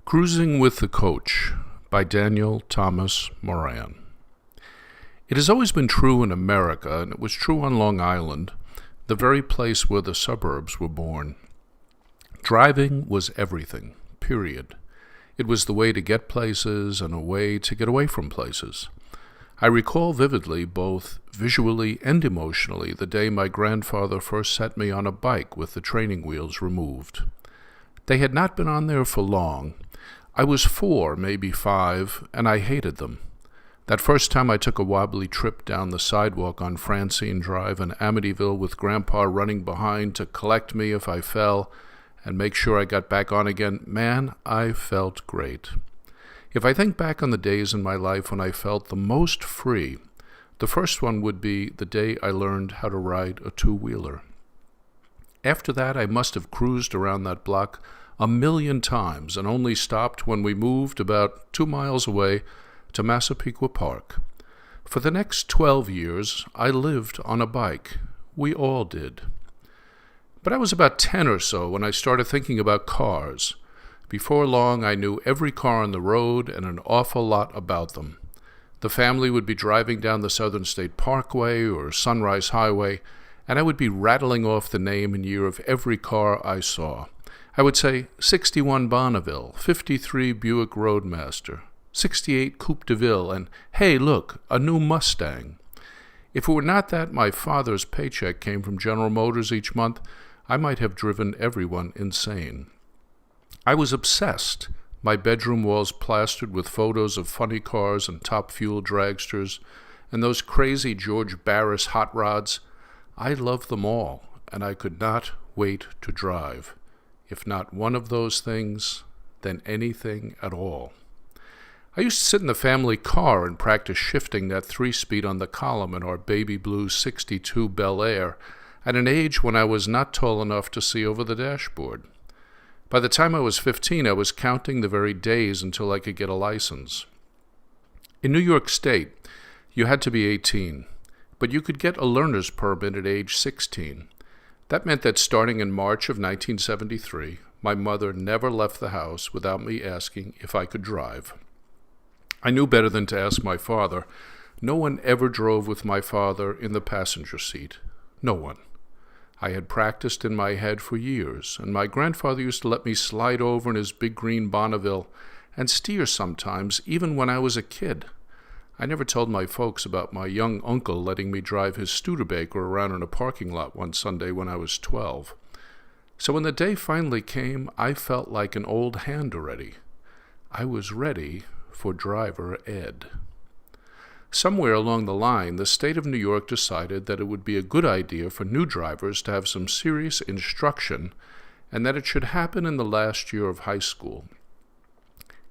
Cruising with the Coach by Daniel Thomas Moran. It has always been true in America, and it was true on Long Island, the very place where the suburbs were born. Driving was everything, period. It was the way to get places and a way to get away from places. I recall vividly, both visually and emotionally, the day my grandfather first set me on a bike with the training wheels removed. They had not been on there for long. I was 4, maybe 5, and I hated them. That first time I took a wobbly trip down the sidewalk on Francine Drive in Amityville with Grandpa running behind to collect me if I fell and make sure I got back on again, man, I felt great. If I think back on the days in my life when I felt the most free, the first one would be the day I learned how to ride a two-wheeler. After that, I must have cruised around that block 1,000,000 times and only stopped when we moved about 2 miles away to Massapequa Park. For the next 12 years, I lived on a bike. We all did. But I was about 10 or so when I started thinking about cars. Before long, I knew every car on the road and an awful lot about them. The family would be driving down the Southern State Parkway or Sunrise Highway, and I would be rattling off the name and year of every car I saw. I would say 61 Bonneville, 53 Buick Roadmaster, 68 Coupe de Ville, and hey, look, a new Mustang. If it were not that my father's paycheck came from General Motors each month, I might have driven everyone insane. I was obsessed. My bedroom walls plastered with photos of funny cars and top fuel dragsters, and those crazy George Barris hot rods. I loved them all, and I could not wait to drive. If not one of those things, then anything at all. I used to sit in the family car and practice shifting that 3-speed on the column in our baby blue 62 Bel Air at an age when I was not tall enough to see over the dashboard. By the time I was 15, I was counting the very days until I could get a license. In New York State, you had to be 18, but you could get a learner's permit at age 16. That meant that starting in March of 1973, my mother never left the house without me asking if I could drive. I knew better than to ask my father. No one ever drove with my father in the passenger seat. No one. I had practiced in my head for years, and my grandfather used to let me slide over in his big green Bonneville and steer sometimes, even when I was a kid. I never told my folks about my young uncle letting me drive his Studebaker around in a parking lot one Sunday when I was 12. So when the day finally came, I felt like an old hand already. I was ready for driver ed. Somewhere along the line, the state of New York decided that it would be a good idea for new drivers to have some serious instruction and that it should happen in the last year of high school.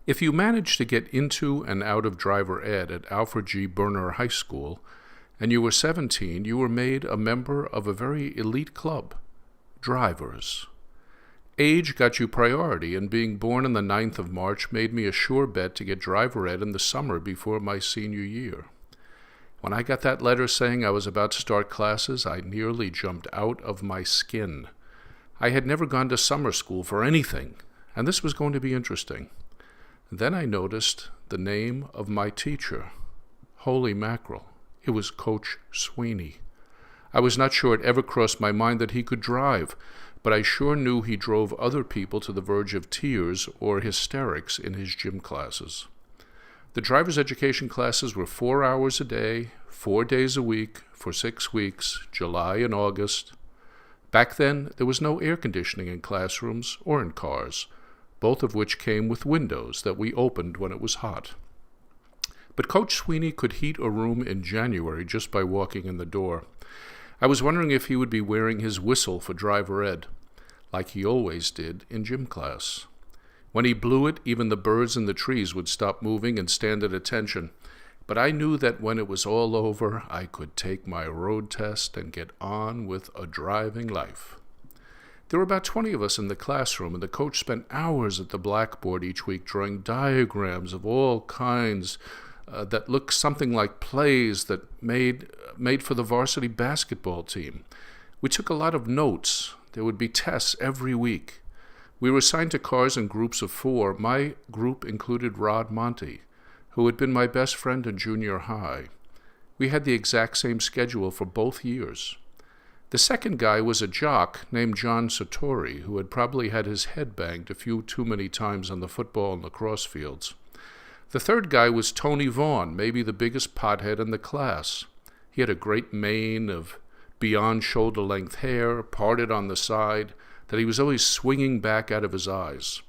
If you managed to get into and out of driver ed at Alfred G. Burner High School and you were 17, you were made a member of a very elite club, drivers. Age got you priority, and being born on the 9th of March made me a sure bet to get driver ed in the summer before my senior year. When I got that letter saying I was about to start classes, I nearly jumped out of my skin. I had never gone to summer school for anything, and this was going to be interesting. Then I noticed the name of my teacher. Holy mackerel, it was Coach Sweeney. I was not sure it ever crossed my mind that he could drive, but I sure knew he drove other people to the verge of tears or hysterics in his gym classes. The driver's education classes were 4 hours a day, 4 days a week, for 6 weeks, July and August. Back then, there was no air conditioning in classrooms or in cars, both of which came with windows that we opened when it was hot. But Coach Sweeney could heat a room in January just by walking in the door. I was wondering if he would be wearing his whistle for driver ed, like he always did in gym class. When he blew it, even the birds in the trees would stop moving and stand at attention. But I knew that when it was all over, I could take my road test and get on with a driving life. There were about 20 of us in the classroom, and the coach spent hours at the blackboard each week drawing diagrams of all kinds that looked something like plays that made for the varsity basketball team. We took a lot of notes. There would be tests every week. We were assigned to cars in groups of 4. My group included Rod Monty, who had been my best friend in junior high. We had the exact same schedule for both years. The second guy was a jock named John Sartori, who had probably had his head banged a few too many times on the football and lacrosse fields. The third guy was Tony Vaughn, maybe the biggest pothead in the class. He had a great mane of beyond shoulder-length hair, parted on the side, that he was always swinging back out of his eyes.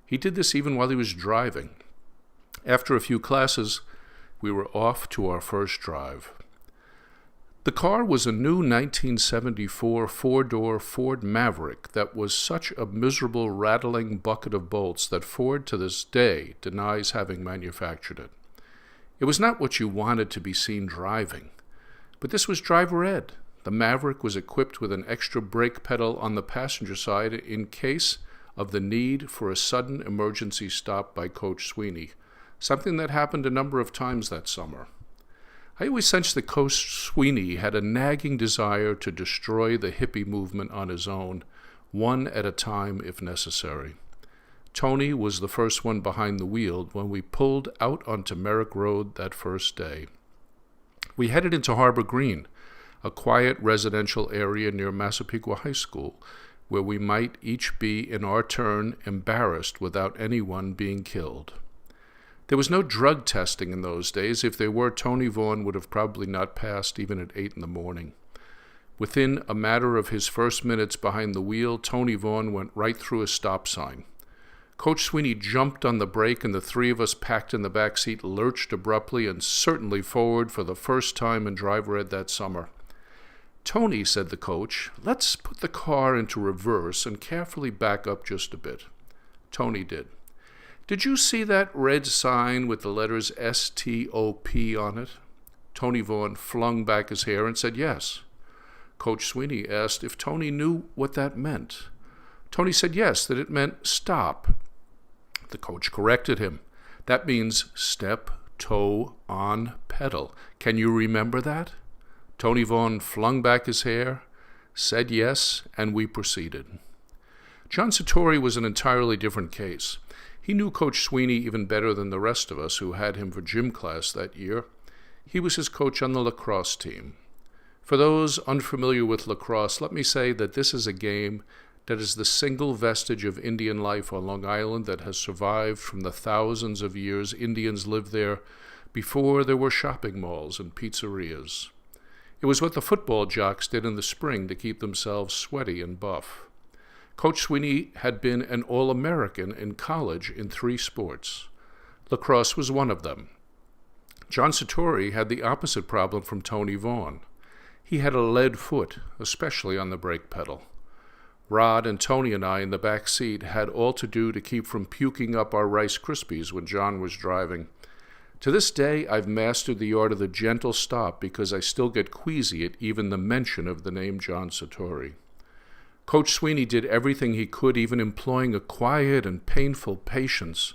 He did this even while he was driving. After a few classes, we were off to our first drive. The car was a new 1974 four-door Ford Maverick that was such a miserable, rattling bucket of bolts that Ford to this day denies having manufactured it. It was not what you wanted to be seen driving. But this was driver ed. The Maverick was equipped with an extra brake pedal on the passenger side in case of the need for a sudden emergency stop by Coach Sweeney, something that happened a number of times that summer. I always sensed that Coach Sweeney had a nagging desire to destroy the hippie movement on his own, one at a time if necessary. Tony was the first one behind the wheel when we pulled out onto Merrick Road that first day. We headed into Harbor Green, a quiet residential area near Massapequa High School, where we might each be, in our turn, embarrassed without anyone being killed. There was no drug testing in those days. If there were, Tony Vaughn would have probably not passed even at 8 in the morning. Within a matter of his first minutes behind the wheel, Tony Vaughn went right through a stop sign. Coach Sweeney jumped on the brake, and the 3 of us packed in the back seat lurched abruptly and certainly forward for the first time in driver ed that summer. "Tony," said the coach, "let's put the car into reverse and carefully back up just a bit." Tony did. "Did you see that red sign with the letters S-T-O-P on it?" Tony Vaughn flung back his hair and said yes. Coach Sweeney asked if Tony knew what that meant. Tony said yes, that it meant stop. The coach corrected him. "That means step, toe, on, pedal. Can you remember that?" Tony Vaughn flung back his hair, said yes, and we proceeded. John Sartori was an entirely different case. He knew Coach Sweeney even better than the rest of us who had him for gym class that year. He was his coach on the lacrosse team. For those unfamiliar with lacrosse, let me say that this is a game that is the single vestige of Indian life on Long Island that has survived from the thousands of years Indians lived there before there were shopping malls and pizzerias. It was what the football jocks did in the spring to keep themselves sweaty and buff. Coach Sweeney had been an All-American in college in 3 sports. Lacrosse was one of them. John Sartori had the opposite problem from Tony Vaughn. He had a lead foot, especially on the brake pedal. Rod and Tony and I in the back seat had all to do to keep from puking up our Rice Krispies when John was driving. To this day, I've mastered the art of the gentle stop because I still get queasy at even the mention of the name John Sartori. Coach Sweeney did everything he could, even employing a quiet and painful patience,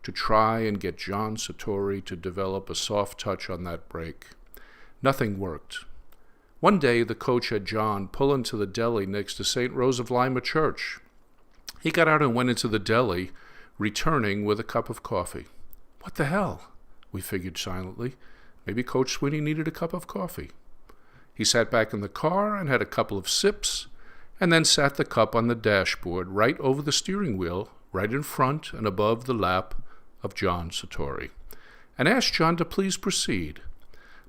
to try and get John Sartori to develop a soft touch on that brake. Nothing worked. One day, the coach had John pull into the deli next to St. Rose of Lima Church. He got out and went into the deli, returning with a cup of coffee. What the hell? We figured silently. Maybe Coach Sweeney needed a cup of coffee. He sat back in the car and had a couple of sips, and then sat the cup on the dashboard right over the steering wheel, right in front and above the lap of John Sartori, and asked John to please proceed.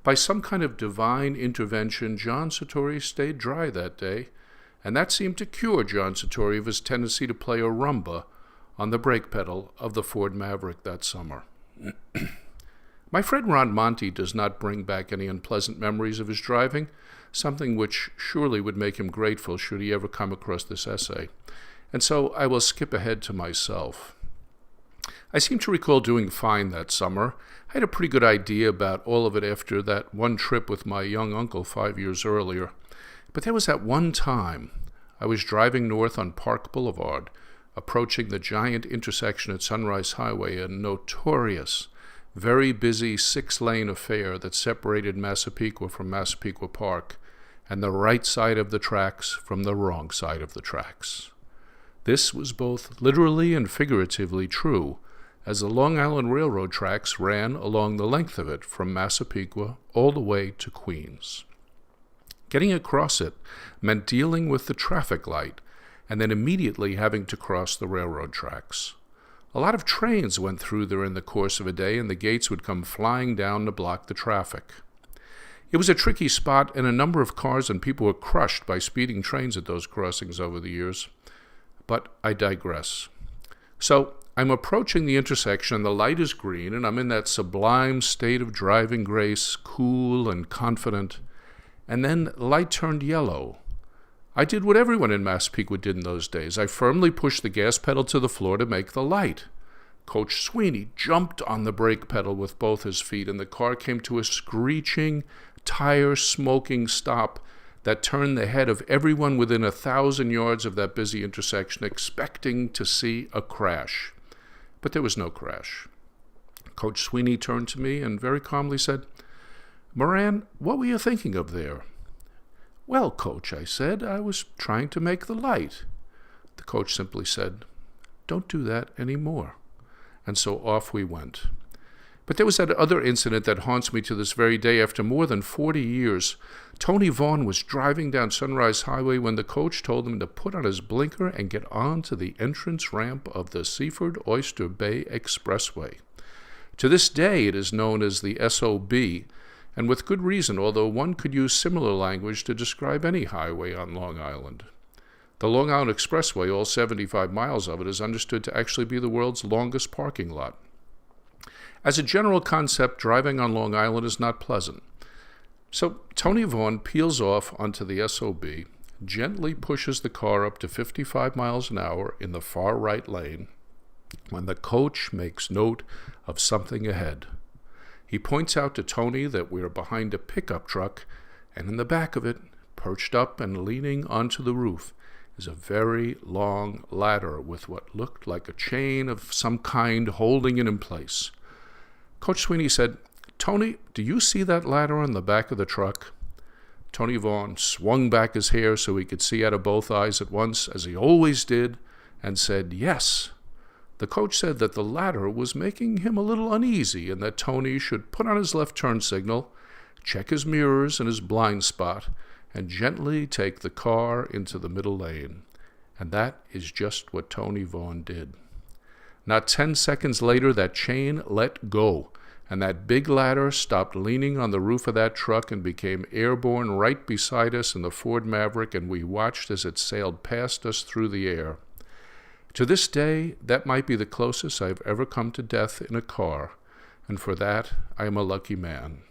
By some kind of divine intervention, John Sartori stayed dry that day, and that seemed to cure John Sartori of his tendency to play a rumba on the brake pedal of the Ford Maverick that summer. My friend Ron Monty does not bring back any unpleasant memories of his driving, something which surely would make him grateful should he ever come across this essay. And so I will skip ahead to myself. I seem to recall doing fine that summer. I had a pretty good idea about all of it after that one trip with my young uncle 5 years earlier. But there was that one time I was driving north on Park Boulevard, approaching the giant intersection at Sunrise Highway, a notorious, very busy 6-lane affair that separated Massapequa from Massapequa Park, and the right side of the tracks from the wrong side of the tracks. This was both literally and figuratively true, as the Long Island Railroad tracks ran along the length of it from Massapequa all the way to Queens. Getting across it meant dealing with the traffic light and then immediately having to cross the railroad tracks. A lot of trains went through there in the course of a day, and the gates would come flying down to block the traffic. It was a tricky spot, and a number of cars and people were crushed by speeding trains at those crossings over the years. But I digress. So I'm approaching the intersection, and the light is green, and I'm in that sublime state of driving grace, cool and confident. And then the light turned yellow. I did what everyone in Massapequa did in those days. I firmly pushed the gas pedal to the floor to make the light. Coach Sweeney jumped on the brake pedal with both his feet, and the car came to a screeching, tire-smoking stop that turned the head of everyone within 1,000 yards of that busy intersection, expecting to see a crash. But there was no crash. Coach Sweeney turned to me and very calmly said, "Moran, what were you thinking of there?" "Well, Coach," I said, "I was trying to make the light." The coach simply said, "Don't do that anymore." And so off we went. But there was that other incident that haunts me to this very day. After more than 40 years, Tony Vaughn was driving down Sunrise Highway when the coach told him to put on his blinker and get onto the entrance ramp of the Seaford Oyster Bay Expressway. To this day, it is known as the SOB, and with good reason, although one could use similar language to describe any highway on Long Island. The Long Island Expressway, all 75 miles of it, is understood to actually be the world's longest parking lot. As a general concept, driving on Long Island is not pleasant. So Tony Vaughn peels off onto the SOB, gently pushes the car up to 55 miles an hour in the far right lane, when the coach makes note of something ahead. He points out to Tony that we are behind a pickup truck, and in the back of it, perched up and leaning onto the roof, is a very long ladder with what looked like a chain of some kind holding it in place. Coach Sweeney said, "Tony, do you see that ladder on the back of the truck?" Tony Vaughn swung back his hair so he could see out of both eyes at once, as he always did, and said, "Yes." The coach said that the ladder was making him a little uneasy and that Tony should put on his left turn signal, check his mirrors and his blind spot, and gently take the car into the middle lane. And that is just what Tony Vaughn did. Not 10 seconds later, that chain let go, and that big ladder stopped leaning on the roof of that truck and became airborne right beside us in the Ford Maverick, and we watched as it sailed past us through the air. To this day, that might be the closest I've ever come to death in a car, and for that, I am a lucky man.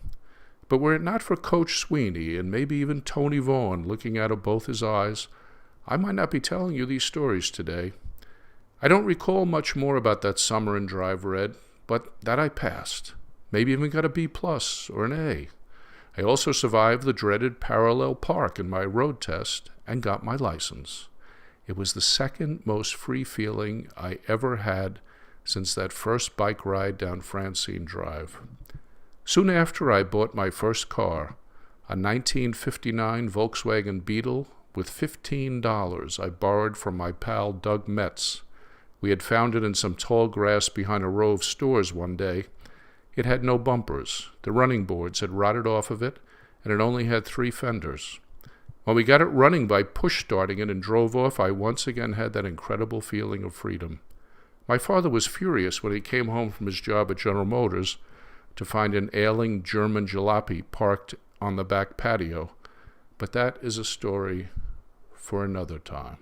But were it not for Coach Sweeney and maybe even Tony Vaughn looking out of both his eyes, I might not be telling you these stories today. I don't recall much more about that summer in Drive Red, but that I passed. Maybe even got a B+ or an A. I also survived the dreaded parallel park in my road test and got my license. It was the second most free feeling I ever had since that first bike ride down Francine Drive. Soon after, I bought my first car, a 1959 Volkswagen Beetle with $15 I borrowed from my pal Doug Metz. We had found it in some tall grass behind a row of stores one day. It had no bumpers. The running boards had rotted off of it, and it only had 3 fenders. When we got it running by push-starting it and drove off, I once again had that incredible feeling of freedom. My father was furious when he came home from his job at General Motors to find an ailing German jalopy parked on the back patio, but that is a story for another time.